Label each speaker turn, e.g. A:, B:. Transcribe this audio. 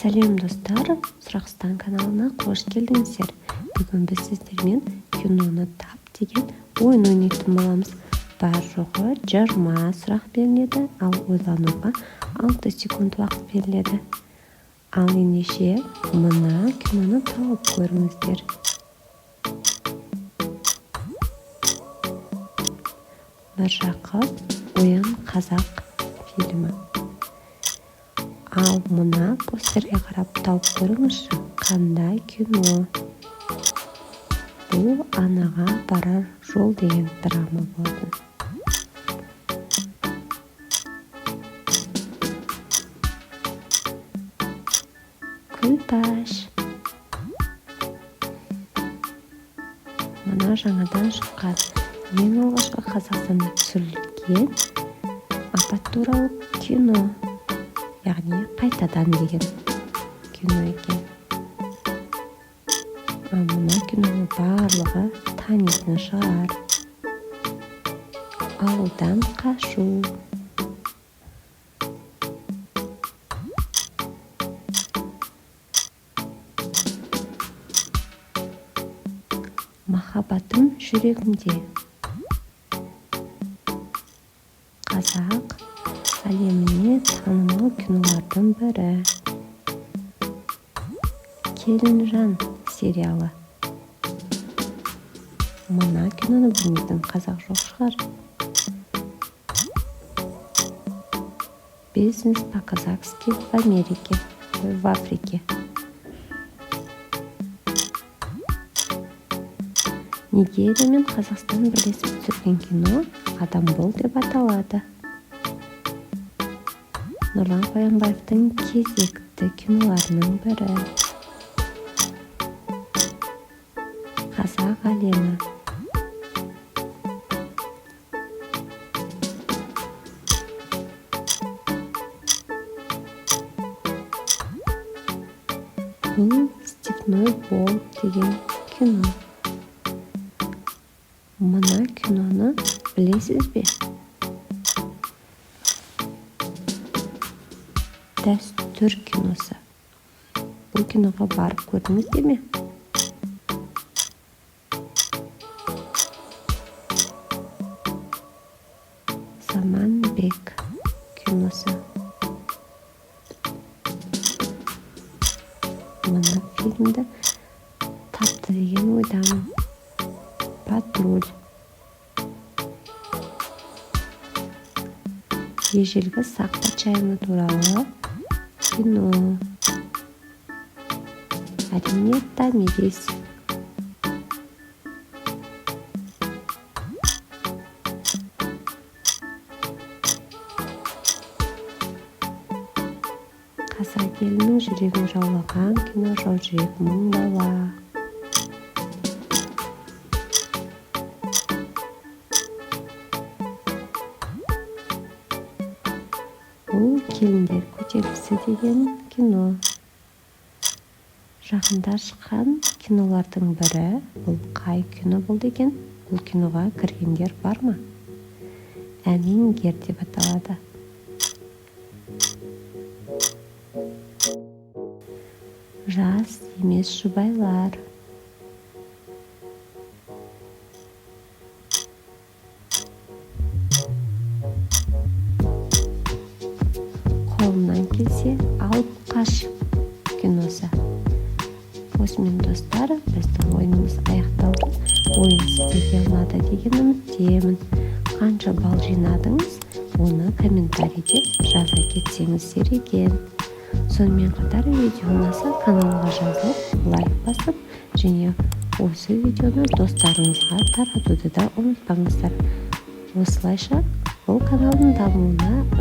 A: Сәлем достар, Сұрақстан каналына қош келдіңіздер. Бүгін біз сіздермен киноны тап деген ойын ойнайтын боламыз. Бар жоғы 20 сұрақ беріледі, ал ойлануға 6 секунд уақыт беріледі. Ал ендеше мына киноны тауып көріңіздер. Міржақып оян қазақ фильмі. Ал мына постерге қарап тауып көріңізші, қандай кино. Бұл анаға барар жол деген драма болатын. Күлпаш. Мына жаңадан шыққан ең алғашқы Қазақстанда түсірілген апат туралы кино. Яғни қайтадан деген кино екен. Мына киноны барлығы танитын шығар. Ауылдан қашу. Махаббатым жүрегімде. Қазақ әлеміне танымал кинолардың бірі. Келінжан сериалы. Мына киноны білмейтін қазақ жоқ шығар. Бизнес по-казахски в Америке, в Африке. Нигерия мен Қазақстан бірлесіп түсірген кино «Адам бол» деп аталады. Нұрлан Қоянбаевтың кезекті киноларының бірі. Қазақ әлемі. Бұл «Степной волк» деген кино. Мына киноны білесіз бе? Дәстүр киносы. Бұл киноға барып көрдіңіз бе ме? Заманбек киносы. Мына фильмді тапты деген ойдамын. Патруль. Ежелгі сақ патшайымы туралы кино. Әрине Томирис. Қазақ елінің жүрегін жаулаған кино «Жаужүрек мың бала». Бұл «Келіндер көтерілісі» деген кино. Жақында шыққан кинолардың бірі. Бұл қай кино болды екен? Бұл киноға кіргендер бар ма? Әмеңгер деп аталады. Жас емес жұбайлар. Қолынан келсе алып қаш киносы. Осымен достар, біздің ойынымыз аяқталды. Ойын сіздерге ұнады деген үміттемін. Қанша балл жинадыңыз, оны комментарийде жаза кетсеңіздер екен. Сонымен қатар видео ұнаса каналға жазылып, лайк басып, және осы видеоны достарыңызға таратуды да ұмытпаңыздар. Осылайша бұл каналдың дамуына